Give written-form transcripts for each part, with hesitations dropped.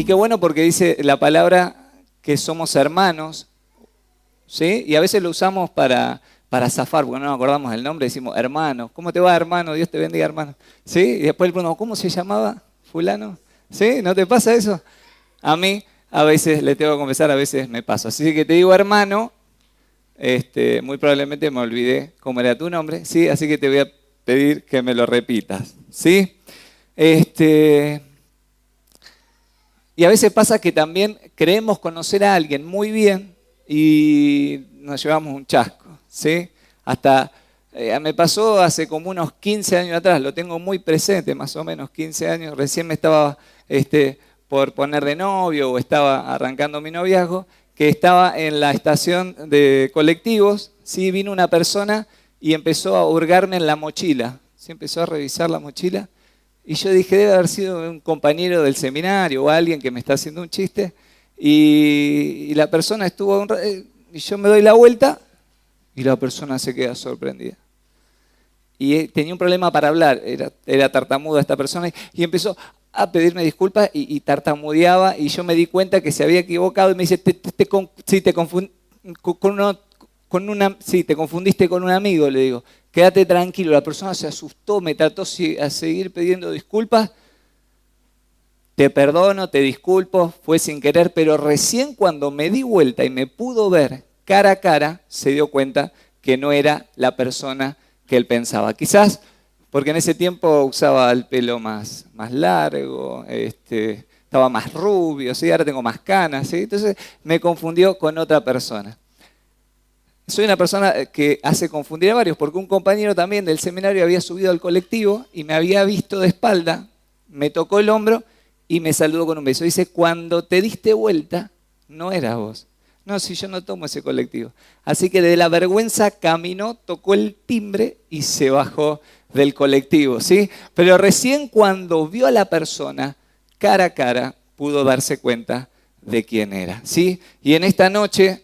Y qué bueno porque dice la palabra que somos hermanos, ¿sí? Y a veces lo usamos para zafar, porque no nos acordamos del nombre, decimos hermano. ¿Cómo te va, hermano? Dios te bendiga, hermano. ¿Sí? Y después le preguntamos, ¿cómo se llamaba fulano? ¿Sí? ¿No te pasa eso? A mí, a veces, le tengo que confesar, a veces me pasa. Así que te digo hermano, muy probablemente me olvidé cómo era tu nombre, ¿sí? Así que te voy a pedir que me lo repitas, ¿sí? Y a veces pasa que también creemos conocer a alguien muy bien y nos llevamos un chasco, ¿sí? Hasta me pasó hace como unos 15 años atrás, lo tengo muy presente, más o menos 15 años, recién me estaba por poner de novio o estaba arrancando mi noviazgo, que estaba en la estación de colectivos, ¿sí? Vino una persona y empezó a hurgarme en la mochila, ¿sí? Empezó a revisar la mochila. Y yo dije, debe haber sido un compañero del seminario o alguien que me está haciendo un chiste. Y la persona estuvo y yo me doy la vuelta y la persona se queda sorprendida. Y tenía un problema para hablar, era tartamuda esta persona, y empezó a pedirme disculpas y tartamudeaba, y yo me di cuenta que se había equivocado y me dice, sí, te confundiste con un amigo, le digo. Quédate tranquilo, la persona se asustó, me trató a seguir pidiendo disculpas. Te perdono, te disculpo, fue sin querer, pero recién cuando me di vuelta y me pudo ver cara a cara, se dio cuenta que no era la persona que él pensaba. Quizás porque en ese tiempo usaba el pelo más largo, estaba más rubio, ¿sí? Ahora tengo más canas, ¿sí? Entonces me confundió con otra persona. Soy una persona que hace confundir a varios, porque un compañero también del seminario había subido al colectivo y me había visto de espalda, me tocó el hombro y me saludó con un beso. Dice, cuando te diste vuelta, no eras vos. No, si yo no tomo ese colectivo. Así que de la vergüenza caminó, tocó el timbre y se bajó del colectivo, ¿sí? Pero recién cuando vio a la persona cara a cara, pudo darse cuenta de quién era, ¿sí? Y en esta noche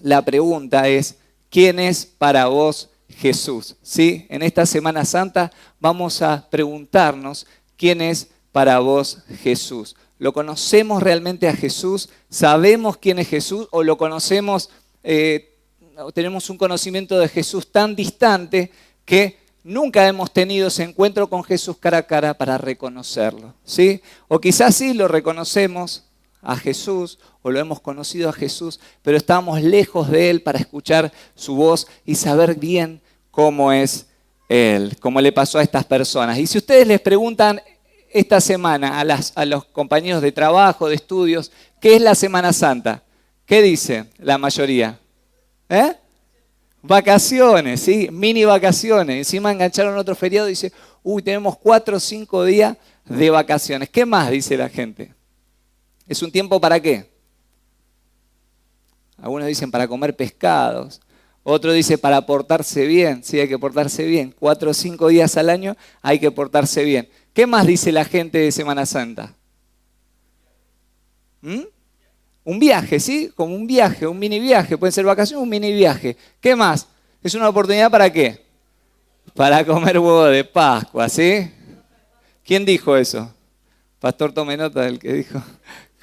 la pregunta es, ¿quién es para vos Jesús? ¿Sí? En esta Semana Santa vamos a preguntarnos, ¿quién es para vos Jesús? ¿Lo conocemos realmente a Jesús? ¿Sabemos quién es Jesús? ¿O lo conocemos, tenemos un conocimiento de Jesús tan distante que nunca hemos tenido ese encuentro con Jesús cara a cara para reconocerlo? ¿Sí? O quizás sí lo reconocemos a Jesús o lo hemos conocido a Jesús, pero estamos lejos de Él para escuchar su voz y saber bien cómo es Él, cómo le pasó a estas personas. Y si ustedes les preguntan esta semana a los compañeros de trabajo, de estudios, ¿qué es la Semana Santa? ¿Qué dice la mayoría? Vacaciones, ¿sí? Mini vacaciones. Encima engancharon otro feriado y dice, tenemos 4 o 5 días de vacaciones. ¿Qué más dice la gente? ¿Es un tiempo para qué? Algunos dicen para comer pescados, otro dice para portarse bien, sí, hay que portarse bien. 4 o 5 días al año hay que portarse bien. ¿Qué más dice la gente de Semana Santa? Un viaje, ¿sí? Como un viaje, un mini viaje, puede ser vacaciones, un mini viaje. ¿Qué más? ¿Es una oportunidad para qué? Para comer huevo de Pascua, ¿sí? ¿Quién dijo eso? Pastor, tome nota del que dijo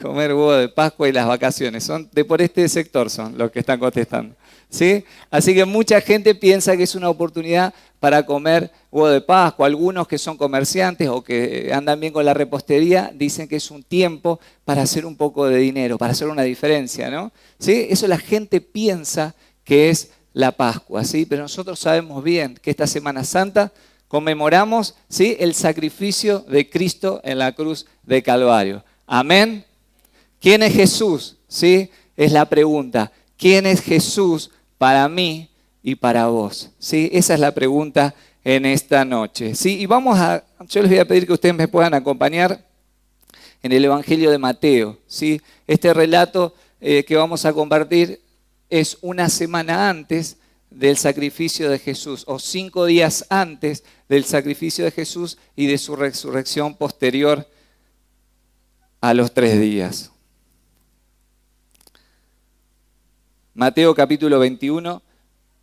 comer huevo de Pascua y las vacaciones. Son de por este sector son los que están contestando, ¿sí? Así que mucha gente piensa que es una oportunidad para comer huevo de Pascua. Algunos que son comerciantes o que andan bien con la repostería dicen que es un tiempo para hacer un poco de dinero, para hacer una diferencia, ¿no? ¿Sí? Eso la gente piensa que es la Pascua, ¿sí? Pero nosotros sabemos bien que esta Semana Santa conmemoramos, ¿sí?, el sacrificio de Cristo en la cruz de Calvario. Amén. ¿Quién es Jesús? ¿Sí? Es la pregunta. ¿Quién es Jesús para mí y para vos? ¿Sí? Esa es la pregunta en esta noche. ¿Sí? Y yo les voy a pedir que ustedes me puedan acompañar en el Evangelio de Mateo. ¿Sí? Este relato que vamos a compartir es una semana antes del sacrificio de Jesús, o 5 días antes del sacrificio de Jesús y de su resurrección posterior a los 3 días. Mateo capítulo 21,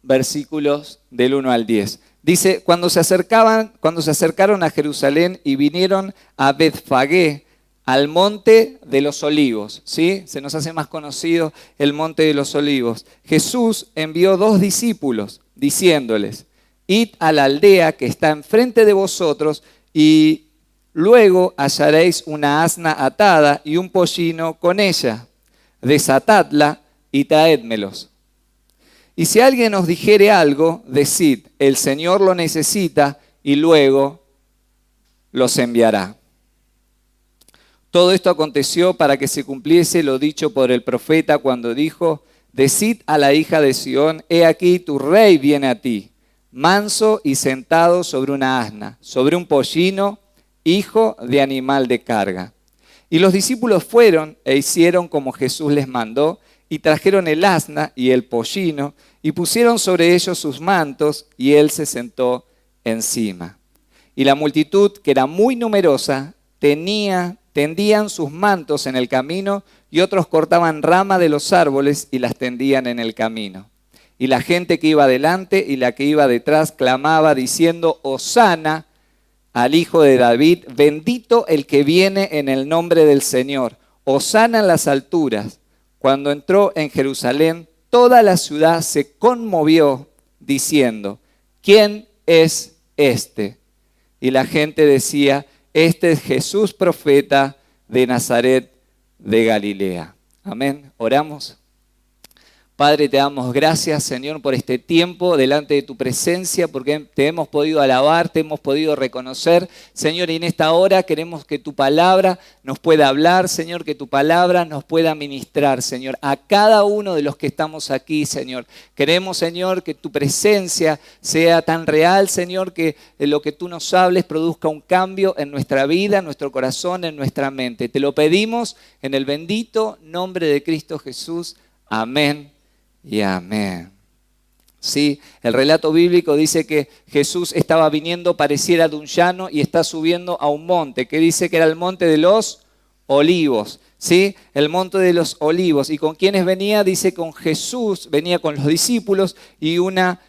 versículos del 1 al 10. Dice, cuando se acercaron a Jerusalén y vinieron a Betfagé, al monte de los olivos, ¿sí? Se nos hace más conocido el monte de los olivos. Jesús envió 2 discípulos diciéndoles: id a la aldea que está enfrente de vosotros y luego hallaréis una asna atada y un pollino con ella. Desatadla y traédmelos. Y si alguien os dijere algo, decid: el Señor lo necesita, y luego los enviará. Todo esto aconteció para que se cumpliese lo dicho por el profeta cuando dijo: decid a la hija de Sión, he aquí tu rey viene a ti, manso y sentado sobre una asna, sobre un pollino, hijo de animal de carga. Y los discípulos fueron e hicieron como Jesús les mandó, y trajeron el asna y el pollino, y pusieron sobre ellos sus mantos, y él se sentó encima. Y la multitud, que era muy numerosa, tendían sus mantos en el camino, y otros cortaban ramas de los árboles y las tendían en el camino. Y la gente que iba delante y la que iba detrás clamaba diciendo: Hosana al Hijo de David, bendito el que viene en el nombre del Señor, hosana en las alturas. Cuando entró en Jerusalén, toda la ciudad se conmovió diciendo: ¿quién es este? Y la gente decía: este es Jesús, profeta de Nazaret de Galilea. Amén. Oramos. Padre, te damos gracias, Señor, por este tiempo delante de tu presencia, porque te hemos podido alabar, te hemos podido reconocer. Señor, y en esta hora queremos que tu palabra nos pueda hablar, Señor, que tu palabra nos pueda ministrar, Señor, a cada uno de los que estamos aquí, Señor. Queremos, Señor, que tu presencia sea tan real, Señor, que lo que tú nos hables produzca un cambio en nuestra vida, en nuestro corazón, en nuestra mente. Te lo pedimos en el bendito nombre de Cristo Jesús. Amén. Y amén. Sí, el relato bíblico dice que Jesús estaba viniendo, pareciera de un llano, y está subiendo a un monte, que dice que era el monte de los olivos. ¿Sí? El monte de los olivos. ¿Y con quiénes venía? Dice con Jesús, venía con los discípulos y una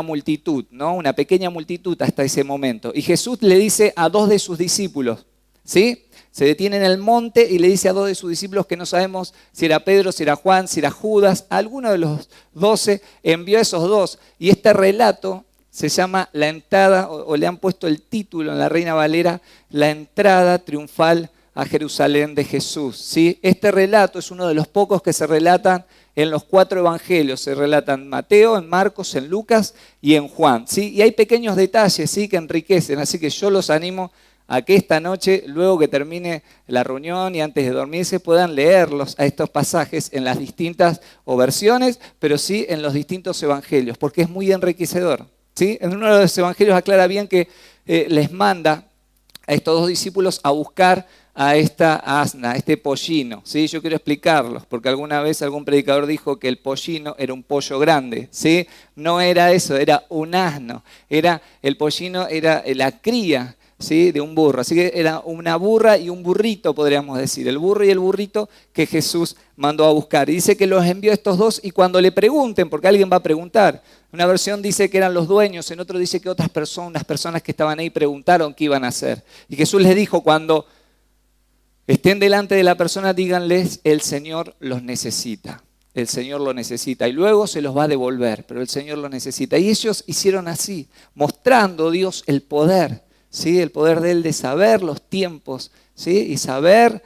multitud, ¿no? Una pequeña multitud hasta ese momento. Y Jesús le dice a 2 de sus discípulos, ¿sí? Se detiene en el monte y le dice a 2 de sus discípulos, que no sabemos si era Pedro, si era Juan, si era Judas, alguno de los 12 envió a esos 2. Y este relato se llama la entrada, o le han puesto el título en la Reina Valera, la entrada triunfal a Jerusalén de Jesús. ¿Sí? Este relato es uno de los pocos que se relatan en los 4 evangelios. Se relatan en Mateo, en Marcos, en Lucas y en Juan. ¿Sí? Y hay pequeños detalles, ¿sí?, que enriquecen, así que yo los animo a que esta noche, luego que termine la reunión y antes de dormirse, puedan leerlos a estos pasajes en las distintas versiones, pero sí en los distintos evangelios, porque es muy enriquecedor. ¿Sí? En uno de los evangelios aclara bien que les manda a estos 2 discípulos a buscar a esta asna, a este pollino. ¿Sí? Yo quiero explicarlos, porque alguna vez algún predicador dijo que el pollino era un pollo grande. ¿Sí? No era eso, era un asno. El pollino era la cría, ¿sí?, de un burro. Así que era una burra y un burrito, podríamos decir. El burro y el burrito que Jesús mandó a buscar. Y dice que los envió a estos 2 y cuando le pregunten, porque alguien va a preguntar. Una versión dice que eran los dueños, en otro dice que otras personas que estaban ahí preguntaron qué iban a hacer. Y Jesús les dijo: cuando estén delante de la persona, díganles: el Señor los necesita. El Señor lo necesita. Y luego se los va a devolver, pero el Señor lo necesita. Y ellos hicieron así, mostrando Dios el poder. ¿Sí? El poder de Él de saber los tiempos, ¿sí? Y saber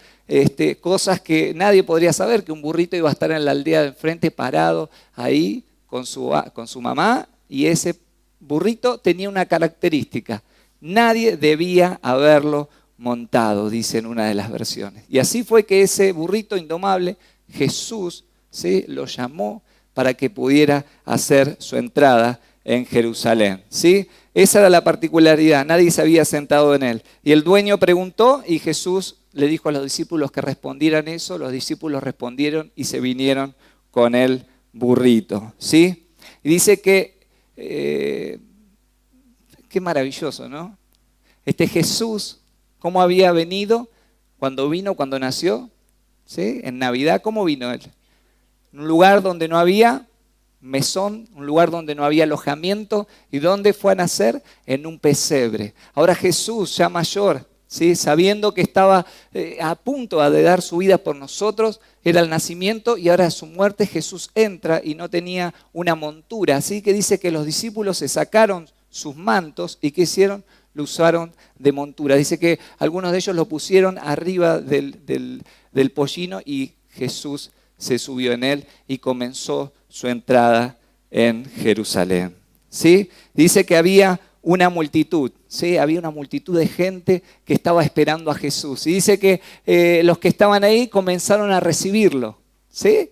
cosas que nadie podría saber, que un burrito iba a estar en la aldea de enfrente parado ahí con su mamá, y ese burrito tenía una característica: nadie debía haberlo montado, dice en una de las versiones. Y así fue que ese burrito indomable, Jesús, ¿sí?, lo llamó para que pudiera hacer su entrada en Jerusalén. ¿Sí? Esa era la particularidad, nadie se había sentado en él. Y el dueño preguntó y Jesús le dijo a los discípulos que respondieran eso. Los discípulos respondieron y se vinieron con el burrito. ¿Sí? Y dice que, qué maravilloso, ¿no? Este Jesús, ¿cómo había venido? Cuando nació, ¿sí? En Navidad, ¿cómo vino él? En un lugar donde no había mesón, un lugar donde no había alojamiento. ¿Y dónde fue a nacer? En un pesebre. Ahora Jesús, ya mayor, ¿sí? Sabiendo que estaba a punto de dar su vida por nosotros, era el nacimiento y ahora su muerte. Jesús entra y no tenía una montura, así que dice que los discípulos se sacaron sus mantos y ¿qué hicieron? Lo usaron de montura. Dice que algunos de ellos lo pusieron arriba del pollino y Jesús se subió en él y comenzó su entrada en Jerusalén. ¿Sí? Dice que había una multitud, ¿sí? Había una multitud de gente que estaba esperando a Jesús. Y dice que los que estaban ahí comenzaron a recibirlo, ¿sí?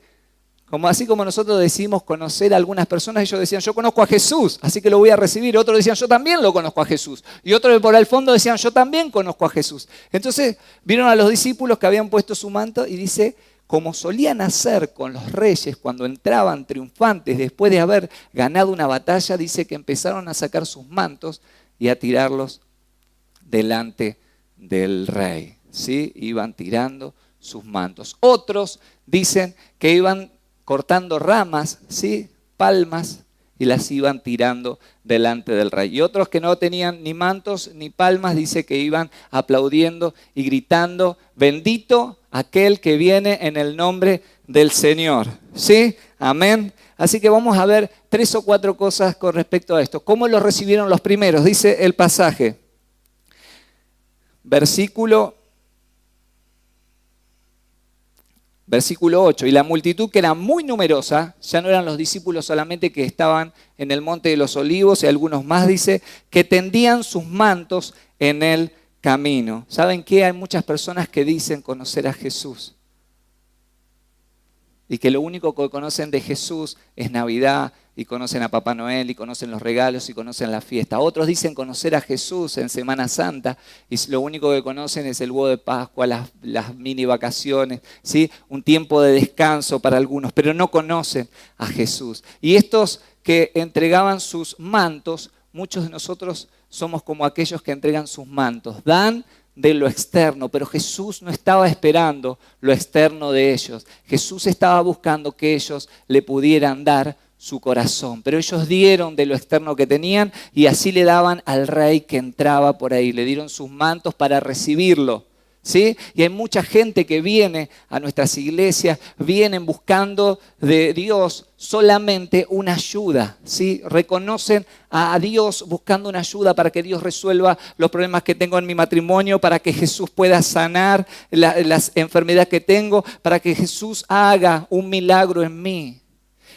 Así como nosotros decidimos conocer a algunas personas, ellos decían, yo conozco a Jesús, así que lo voy a recibir. Otros decían, yo también lo conozco a Jesús. Y otros por el fondo decían, yo también conozco a Jesús. Entonces vieron a los discípulos que habían puesto su manto y dice, como solían hacer con los reyes cuando entraban triunfantes después de haber ganado una batalla, dice que empezaron a sacar sus mantos y a tirarlos delante del rey. ¿Sí? Iban tirando sus mantos. Otros dicen que iban cortando ramas, ¿sí? Palmas, y las iban tirando delante del rey. Y otros que no tenían ni mantos ni palmas, dice que iban aplaudiendo y gritando, bendito aquel que viene en el nombre del Señor. ¿Sí? Amén. Así que vamos a ver 3 o 4 cosas con respecto a esto. ¿Cómo lo recibieron los primeros? Dice el pasaje. Versículo 8, y la multitud que era muy numerosa, ya no eran los discípulos solamente que estaban en el monte de los olivos y algunos más, dice, que tendían sus mantos en el camino. ¿Saben qué? Hay muchas personas que dicen conocer a Jesús y que lo único que conocen de Jesús es Navidad y conocen a Papá Noel y conocen los regalos y conocen la fiesta. Otros dicen conocer a Jesús en Semana Santa y lo único que conocen es el huevo de Pascua, las mini vacaciones, ¿sí? Un tiempo de descanso para algunos, pero no conocen a Jesús. Y estos que entregaban sus mantos, muchos de nosotros somos como aquellos que entregan sus mantos, dan de lo externo, pero Jesús no estaba esperando lo externo de ellos. Jesús estaba buscando que ellos le pudieran dar su corazón, pero ellos dieron de lo externo que tenían y así le daban al rey que entraba por ahí, le dieron sus mantos para recibirlo. ¿Sí? Y hay mucha gente que viene a nuestras iglesias, vienen buscando de Dios solamente una ayuda, ¿sí? Reconocen a Dios buscando una ayuda para que Dios resuelva los problemas que tengo en mi matrimonio, para que Jesús pueda sanar las enfermedades que tengo, para que Jesús haga un milagro en mí.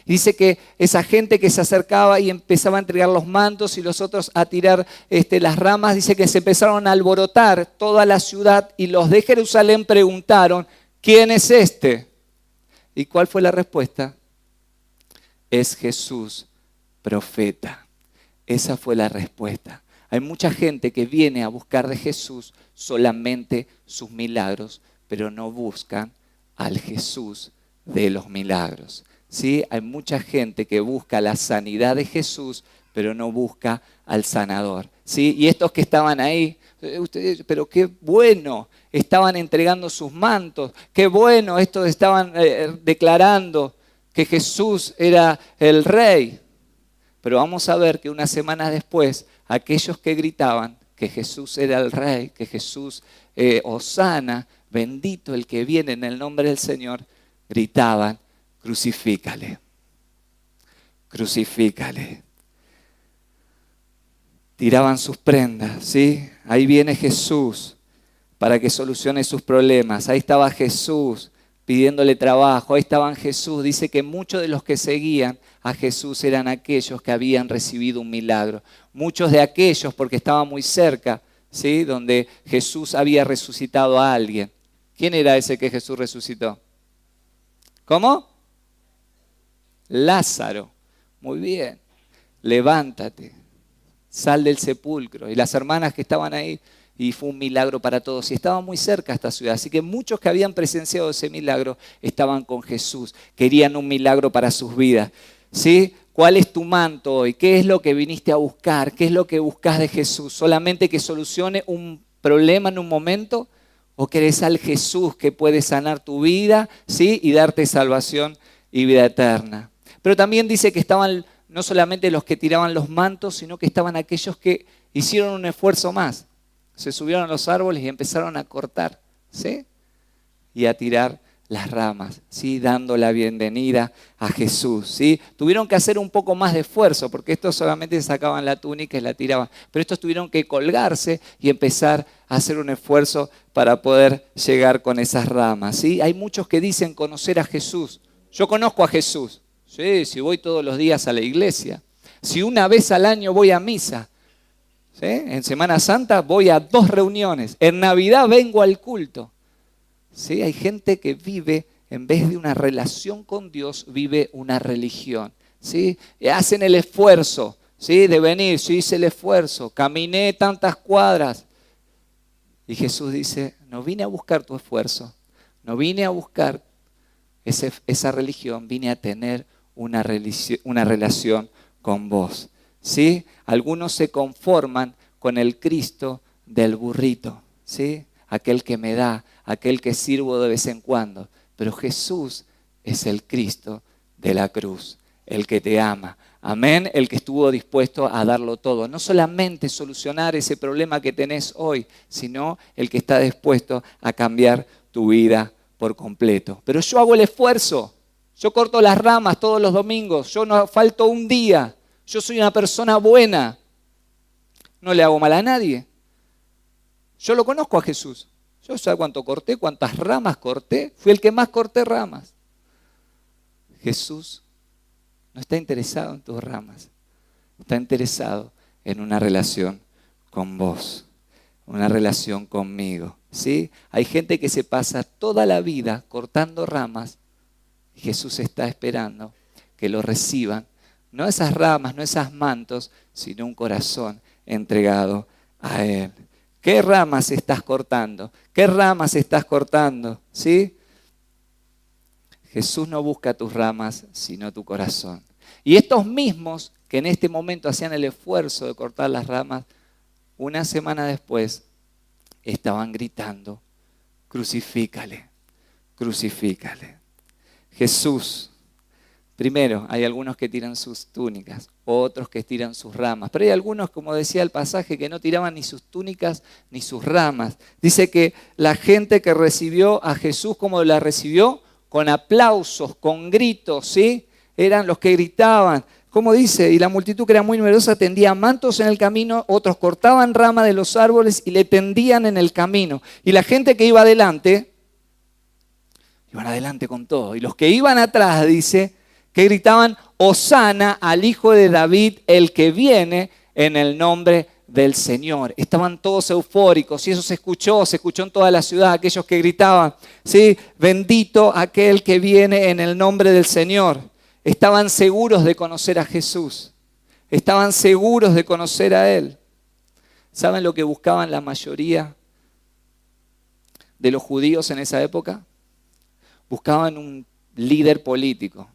Dice que esa gente que se acercaba y empezaba a entregar los mantos y los otros a tirar las ramas, dice que se empezaron a alborotar toda la ciudad y los de Jerusalén preguntaron, ¿quién es este? ¿Y cuál fue la respuesta? Es Jesús, profeta. Esa fue la respuesta. Hay mucha gente que viene a buscar de Jesús solamente sus milagros, pero no buscan al Jesús de los milagros. ¿Sí? Hay mucha gente que busca la sanidad de Jesús, pero no busca al sanador. ¿Sí? Y estos que estaban ahí, ustedes, pero qué bueno, estaban entregando sus mantos, qué bueno, estos estaban declarando que Jesús era el rey. Pero vamos a ver que unas semanas después, aquellos que gritaban que Jesús era el rey, que Jesús, Hosana, bendito el que viene en el nombre del Señor, gritaban, crucifícale, crucifícale. Tiraban sus prendas, ¿sí? Ahí viene Jesús para que solucione sus problemas. Ahí estaba Jesús pidiéndole trabajo. Ahí estaba Jesús. Dice que muchos de los que seguían a Jesús eran aquellos que habían recibido un milagro. Muchos de aquellos, porque estaba muy cerca, ¿sí? Donde Jesús había resucitado a alguien. ¿Quién era ese que Jesús resucitó? ¿Cómo? Lázaro. Muy bien. Levántate. Sal del sepulcro. Y las hermanas que estaban ahí, y fue un milagro para todos. Y estaba muy cerca esta ciudad. Así que muchos que habían presenciado ese milagro estaban con Jesús. Querían un milagro para sus vidas. ¿Sí? ¿Cuál es tu manto hoy? ¿Qué es lo que viniste a buscar? ¿Qué es lo que buscas de Jesús? ¿Solamente que solucione un problema en un momento? ¿O querés al Jesús que puede sanar tu vida, ¿sí? Y darte salvación y vida eterna? Pero también dice que estaban no solamente los que tiraban los mantos, sino que estaban aquellos que hicieron un esfuerzo más. se subieron a los árboles y empezaron a cortar, ¿sí? Y a tirar las ramas, ¿sí? Dando la bienvenida a Jesús, ¿sí? Tuvieron que hacer un poco más de esfuerzo, porque estos solamente se sacaban la túnica y la tiraban, pero estos tuvieron que colgarse y empezar a hacer un esfuerzo para poder llegar con esas ramas, ¿sí? Hay muchos que dicen conocer a Jesús. Yo conozco a Jesús, sí, si voy todos los días a la iglesia, si una vez al año voy a misa, ¿sí? En Semana Santa voy a 2 reuniones, en Navidad vengo al culto. ¿Sí? Hay gente que vive, en vez de una relación con Dios, vive una religión, ¿sí? Hacen el esfuerzo, ¿sí? De venir, yo hice el esfuerzo, caminé tantas cuadras. Y Jesús dice, no vine a buscar tu esfuerzo, no vine a buscar esa religión, vine a tener una relación con vos, ¿sí? Algunos se conforman con el Cristo del burrito, ¿sí? Aquel que me da, aquel que sirvo de vez en cuando. Pero Jesús es el Cristo de la cruz, el que te ama. Amén, el que estuvo dispuesto a darlo todo. No solamente solucionar ese problema que tenés hoy, sino el que está dispuesto a cambiar tu vida por completo. Pero yo hago el esfuerzo, yo corto las ramas todos los domingos, yo no falto un día, yo soy una persona buena, no le hago mal a nadie. Yo lo conozco a Jesús. Yo sé cuánto corté, cuántas ramas corté. Fui el que más corté ramas. Jesús no está interesado en tus ramas. Está interesado en una relación con vos. Una relación conmigo. ¿Sí? Hay gente que se pasa toda la vida cortando ramas. Y Jesús está esperando que lo reciban. No esas ramas, no esos mantos, sino un corazón entregado a Él. ¿Qué ramas estás cortando? ¿Qué ramas estás cortando? ¿Sí? Jesús no busca tus ramas, sino tu corazón. Y estos mismos que en este momento hacían el esfuerzo de cortar las ramas, una semana después estaban gritando, crucifícale, crucifícale. Jesús. Primero, hay algunos que tiran sus túnicas, otros que tiran sus ramas. Pero hay algunos, como decía el pasaje, que no tiraban ni sus túnicas ni sus ramas. Dice que la gente que recibió a Jesús, como la recibió, con aplausos, con gritos, ¿sí? Eran los que gritaban. Como dice, y la multitud que era muy numerosa tendía mantos en el camino, otros cortaban ramas de los árboles y le tendían en el camino. Y la gente que iba adelante, iban adelante con todo. Y los que iban atrás, dice, que gritaban, Hosana al Hijo de David, el que viene en el nombre del Señor. Estaban todos eufóricos y eso se escuchó en toda la ciudad, aquellos que gritaban, ¿sí? Bendito aquel que viene en el nombre del Señor. Estaban seguros de conocer a Jesús, estaban seguros de conocer a Él. ¿Saben lo que buscaban la mayoría de los judíos en esa época? Buscaban un líder político.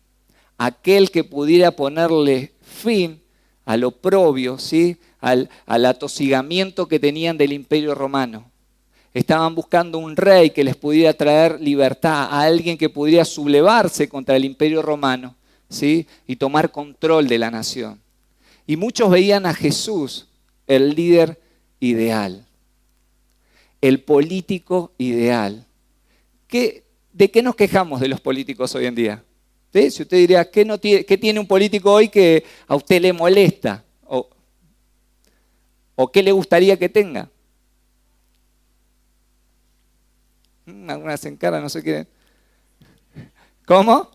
Aquel que pudiera ponerle fin al oprobio, ¿sí? al atosigamiento que tenían del Imperio Romano. Estaban buscando un rey que les pudiera traer libertad, a alguien que pudiera sublevarse contra el Imperio Romano, ¿sí? Y tomar control de la nación. Y muchos veían a Jesús, el líder ideal, el político ideal. ¿De qué nos quejamos de los políticos hoy en día? ¿Sí? Si usted diría, ¿qué tiene un político hoy que a usted le molesta? ¿O qué le gustaría que tenga? Algunas se encaran, no sé qué. ¿Cómo?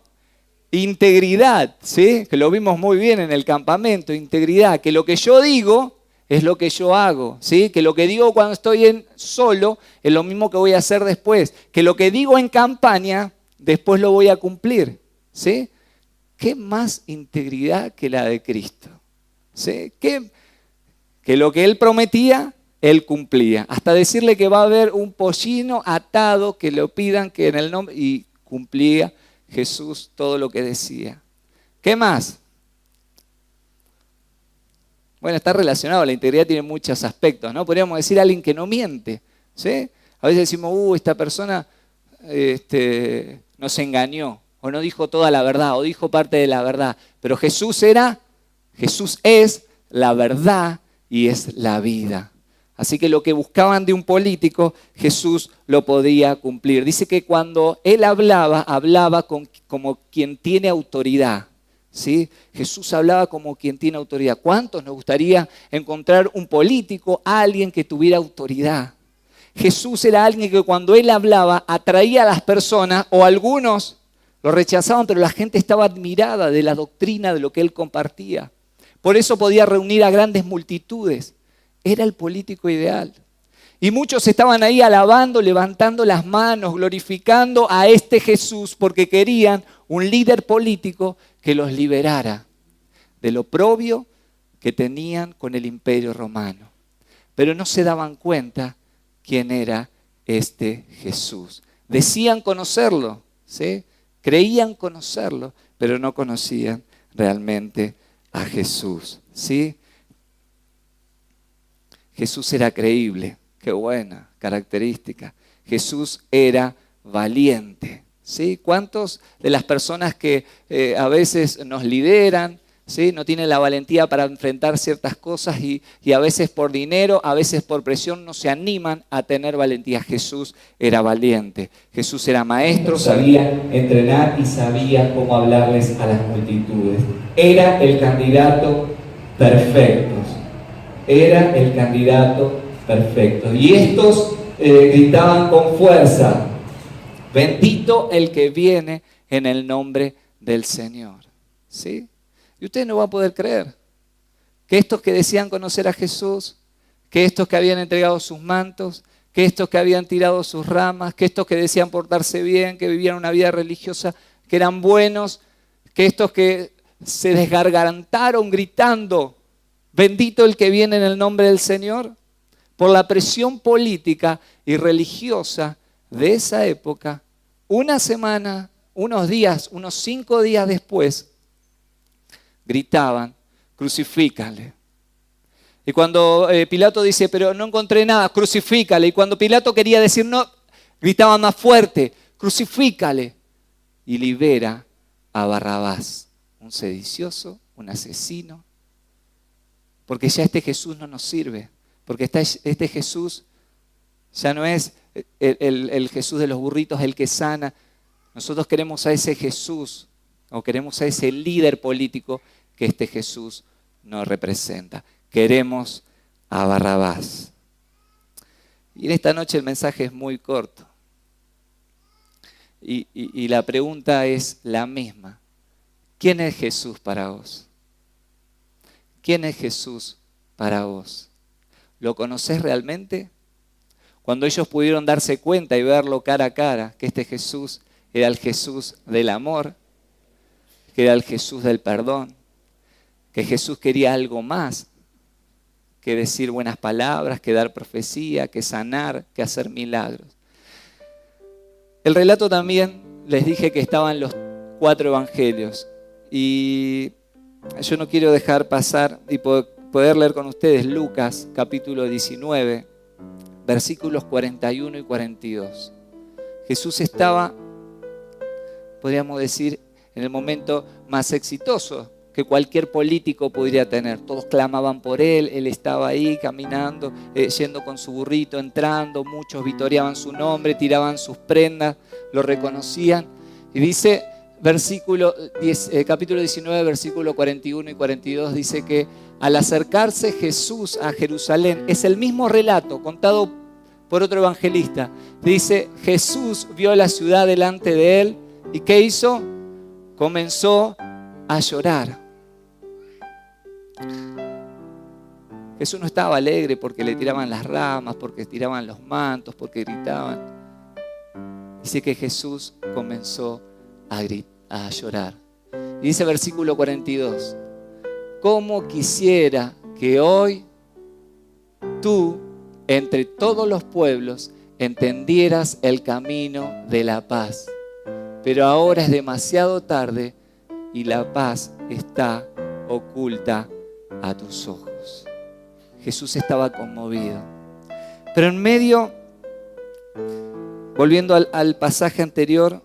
Integridad, ¿sí? Que lo vimos muy bien en el campamento, integridad, que lo que yo digo es lo que yo hago, ¿sí? Que lo que digo cuando estoy solo es lo mismo que voy a hacer después, que lo que digo en campaña después lo voy a cumplir. ¿Sí? ¿Qué más integridad que la de Cristo? ¿Sí? Que lo que Él prometía, Él cumplía. Hasta decirle que va a haber un pollino atado, que lo pidan, que en el nombre, y cumplía Jesús todo lo que decía. ¿Qué más? Bueno, está relacionado, la integridad tiene muchos aspectos, ¿no? Podríamos decir alguien que no miente, ¿sí? A veces decimos, esta persona nos engañó. O no dijo toda la verdad, o dijo parte de la verdad. Pero Jesús es la verdad y es la vida. Así que lo que buscaban de un político, Jesús lo podía cumplir. Dice que cuando él hablaba como quien tiene autoridad. ¿Sí? Jesús hablaba como quien tiene autoridad. ¿Cuántos nos gustaría encontrar un político, alguien que tuviera autoridad? Jesús era alguien que cuando él hablaba atraía a las personas, o algunos lo rechazaban, pero la gente estaba admirada de la doctrina, de lo que él compartía. Por eso podía reunir a grandes multitudes. Era el político ideal. Y muchos estaban ahí alabando, levantando las manos, glorificando a este Jesús, porque querían un líder político que los liberara del oprobio que tenían con el Imperio Romano. Pero no se daban cuenta quién era este Jesús. Decían conocerlo, ¿sí? Creían conocerlo, pero no conocían realmente a Jesús, ¿sí? Jesús era creíble. Qué buena característica. Jesús era valiente. ¿Sí? ¿Cuántos de las personas que a veces nos lideran, ¿sí? No tienen la valentía para enfrentar ciertas cosas y a veces por dinero, a veces por presión no se animan a tener valentía? Jesús era valiente. Jesús era maestro, sabía entrenar y sabía cómo hablarles a las multitudes. Era el candidato perfecto. Era el candidato perfecto. Y estos gritaban con fuerza: bendito el que viene en el nombre del Señor. ¿Sí? Y usted no va a poder creer que estos que decían conocer a Jesús, que estos que habían entregado sus mantos, que estos que habían tirado sus ramas, que estos que decían portarse bien, que vivían una vida religiosa, que eran buenos, que estos que se desgargantaron gritando: bendito el que viene en el nombre del Señor. Por la presión política y religiosa de esa época, una semana, unos días, unos 5 días después, gritaban: crucifícale. Y cuando Pilato dice: pero no encontré nada, crucifícale. Y cuando Pilato quería decir no, gritaban más fuerte: crucifícale. Y libera a Barrabás, un sedicioso, un asesino. Porque ya este Jesús no nos sirve. Porque este Jesús ya no es el Jesús de los burritos, el que sana. Nosotros queremos a ese Jesús, o queremos a ese líder político que este Jesús nos representa. Queremos a Barrabás. Y en esta noche el mensaje es muy corto. Y la pregunta es la misma. ¿Quién es Jesús para vos? ¿Quién es Jesús para vos? ¿Lo conocés realmente? Cuando ellos pudieron darse cuenta y verlo cara a cara, que este Jesús era el Jesús del amor, que era el Jesús del perdón, que Jesús quería algo más que decir buenas palabras, que dar profecía, que sanar, que hacer milagros. El relato también, les dije que estaban los 4 evangelios y yo no quiero dejar pasar y poder leer con ustedes Lucas capítulo 19, versículos 41 y 42. Jesús estaba, podríamos decir, en el momento más exitoso que cualquier político podría tener. Todos clamaban por él estaba ahí caminando, yendo con su burrito, entrando, muchos vitoreaban su nombre, tiraban sus prendas, lo reconocían. Y dice, capítulo 19, versículo 41 y 42, dice que al acercarse Jesús a Jerusalén, es el mismo relato contado por otro evangelista. Dice, Jesús vio la ciudad delante de él y ¿qué hizo? Comenzó a llorar. Jesús no estaba alegre porque le tiraban las ramas, porque tiraban los mantos, porque gritaban. Dice que Jesús comenzó a llorar. Y dice versículo 42, ¿cómo quisiera que hoy tú, entre todos los pueblos, entendieras el camino de la paz? Pero ahora es demasiado tarde y la paz está oculta a tus ojos. Jesús estaba conmovido. Pero en medio, volviendo al pasaje anterior,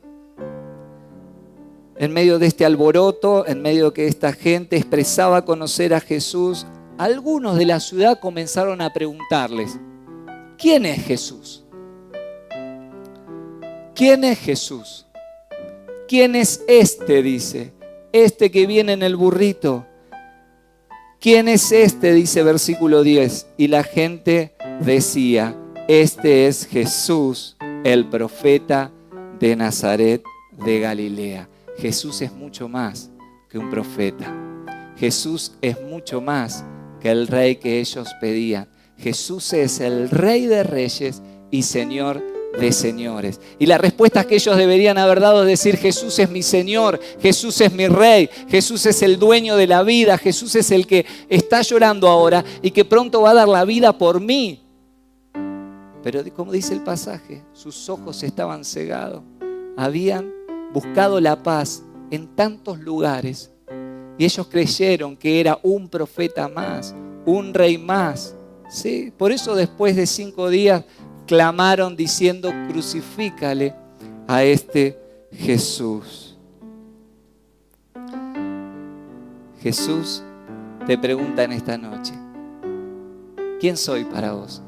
en medio de este alboroto, en medio de que esta gente expresaba conocer a Jesús, algunos de la ciudad comenzaron a preguntarles, ¿quién es Jesús? ¿Quién es Jesús? ¿Quién es este? Dice, este que viene en el burrito. ¿Quién es este? Dice versículo 10. Y la gente decía, este es Jesús, el profeta de Nazaret de Galilea. Jesús es mucho más que un profeta. Jesús es mucho más que el rey que ellos pedían. Jesús es el Rey de Reyes y Señor de señores. Y la respuesta que ellos deberían haber dado es decir, Jesús es mi Señor, Jesús es mi Rey, Jesús es el dueño de la vida, Jesús es el que está llorando ahora y que pronto va a dar la vida por mí. Pero como dice el pasaje, sus ojos estaban cegados. Habían buscado la paz en tantos lugares y ellos creyeron que era un profeta más, un rey más. ¿Sí? Por eso después de 5 días clamaron diciendo, crucifícale a este Jesús. Jesús te pregunta en esta noche, ¿quién soy para vos?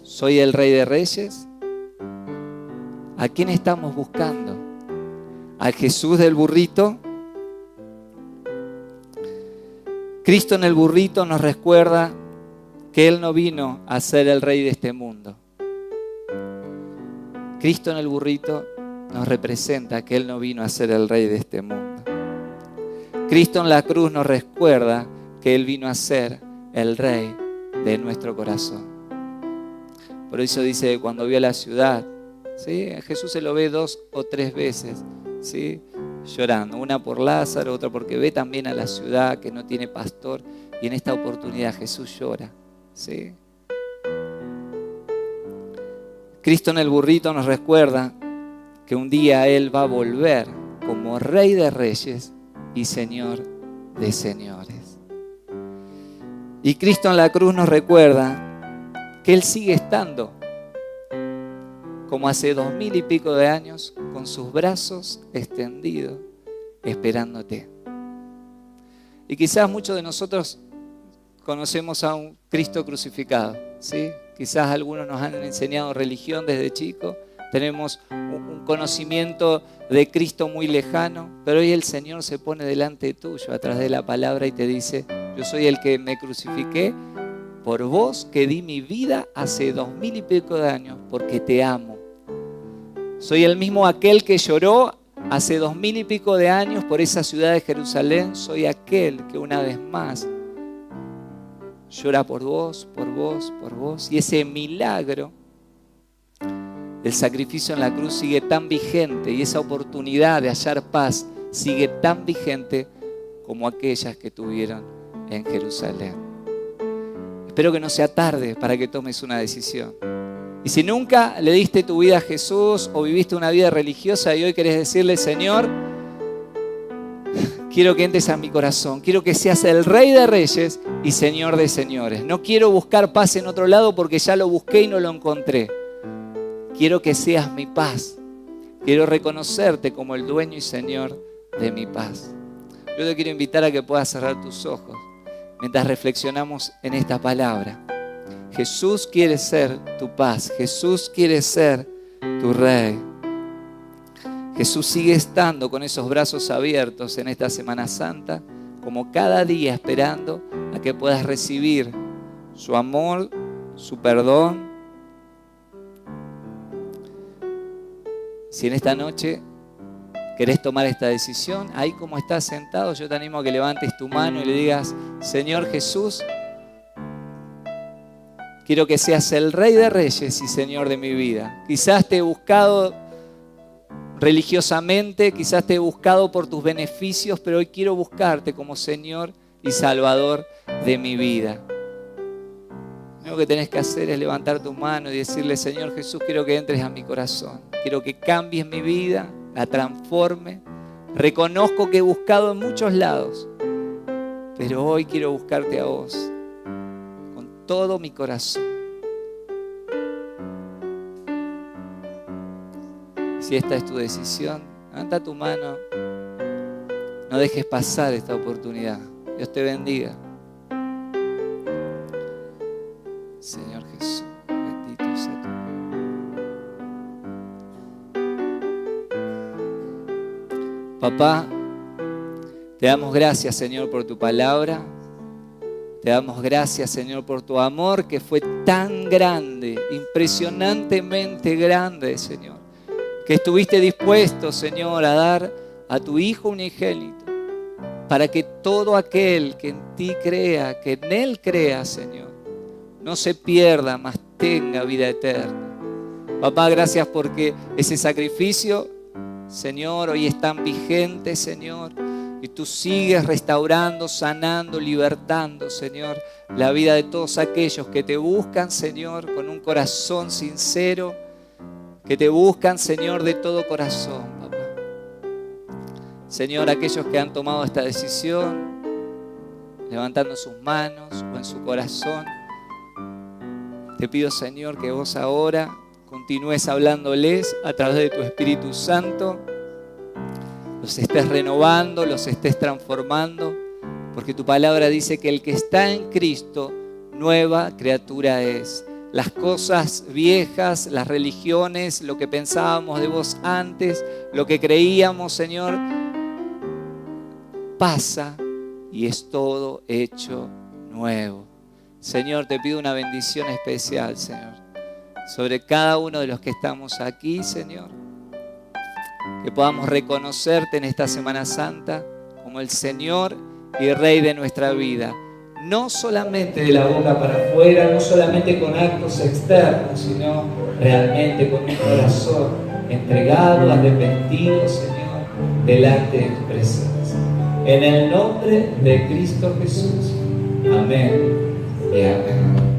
¿Soy el Rey de Reyes? ¿A quién estamos buscando? ¿Al Jesús del burrito? Cristo en el burrito nos recuerda que Él no vino a ser el rey de este mundo. Cristo en el burrito nos representa que Él no vino a ser el rey de este mundo. Cristo en la cruz nos recuerda que Él vino a ser el rey de nuestro corazón. Por eso dice que cuando vio la ciudad, ¿sí? Jesús se lo ve 2 o 3 veces, ¿sí? Llorando, una por Lázaro, otra porque ve también a la ciudad que no tiene pastor, y en esta oportunidad Jesús llora, ¿sí? Cristo en el burrito nos recuerda que un día Él va a volver como Rey de Reyes y Señor de señores. Y Cristo en la cruz nos recuerda que Él sigue estando como hace 2000 y pico de años, con sus brazos extendidos, esperándote. Y quizás muchos de nosotros conocemos a un Cristo crucificado, ¿sí? Quizás algunos nos han enseñado religión desde chicos, tenemos un conocimiento de Cristo muy lejano, pero hoy el Señor se pone delante tuyo, a través de la palabra, y te dice, yo soy el que me crucifiqué por vos, que di mi vida hace 2000 y pico de años, porque te amo. Soy el mismo aquel que lloró hace 2000 y pico de años por esa ciudad de Jerusalén. Soy aquel que una vez más llora por vos, por vos, por vos. Y ese milagro, el sacrificio en la cruz sigue tan vigente, y esa oportunidad de hallar paz sigue tan vigente como aquellas que tuvieron en Jerusalén. Espero que no sea tarde para que tomes una decisión. Y si nunca le diste tu vida a Jesús o viviste una vida religiosa y hoy querés decirle, Señor, quiero que entres a mi corazón, quiero que seas el Rey de Reyes y Señor de señores. No quiero buscar paz en otro lado porque ya lo busqué y no lo encontré. Quiero que seas mi paz. Quiero reconocerte como el dueño y Señor de mi paz. Yo te quiero invitar a que puedas cerrar tus ojos mientras reflexionamos en esta palabra. Jesús quiere ser tu paz. Jesús quiere ser tu Rey. Jesús sigue estando con esos brazos abiertos en esta Semana Santa, como cada día esperando a que puedas recibir su amor, su perdón. Si en esta noche querés tomar esta decisión, ahí como estás sentado, yo te animo a que levantes tu mano y le digas, Señor Jesús, quiero que seas el Rey de Reyes y Señor de mi vida. Quizás te he buscado religiosamente, quizás te he buscado por tus beneficios, pero hoy quiero buscarte como Señor y Salvador de mi vida. Lo único que tenés que hacer es levantar tu mano y decirle, Señor Jesús, quiero que entres a mi corazón. Quiero que cambies mi vida, la transforme. Reconozco que he buscado en muchos lados, pero hoy quiero buscarte a vos con todo mi corazón. Si esta es tu decisión, levanta tu mano. No dejes pasar esta oportunidad. Dios te bendiga. Señor Jesús, bendito sea tu. Papá, te damos gracias, Señor, por tu palabra. Te damos gracias, Señor, por tu amor que fue tan grande, impresionantemente grande, Señor. Que estuviste dispuesto, Señor, a dar a tu Hijo unigénito para que todo aquel que en ti crea, que en Él crea, Señor, no se pierda, mas tenga vida eterna. Papá, gracias porque ese sacrificio, Señor, hoy es tan vigente, Señor. Y tú sigues restaurando, sanando, libertando, Señor, la vida de todos aquellos que te buscan, Señor, con un corazón sincero, que te buscan, Señor, de todo corazón, papá. Señor, aquellos que han tomado esta decisión, levantando sus manos o en su corazón, te pido, Señor, que vos ahora continúes hablándoles a través de tu Espíritu Santo, los estés renovando, los estés transformando, porque tu palabra dice que el que está en Cristo, nueva criatura es. Las cosas viejas, las religiones, lo que pensábamos de vos antes, lo que creíamos, Señor, pasa y es todo hecho nuevo. Señor, te pido una bendición especial, Señor, sobre cada uno de los que estamos aquí, Señor. Que podamos reconocerte en esta Semana Santa como el Señor y Rey de nuestra vida. No solamente de la boca para afuera, no solamente con actos externos, sino realmente con un corazón entregado, arrepentido, Señor, delante de tu presencia. En el nombre de Cristo Jesús. Amén y amén.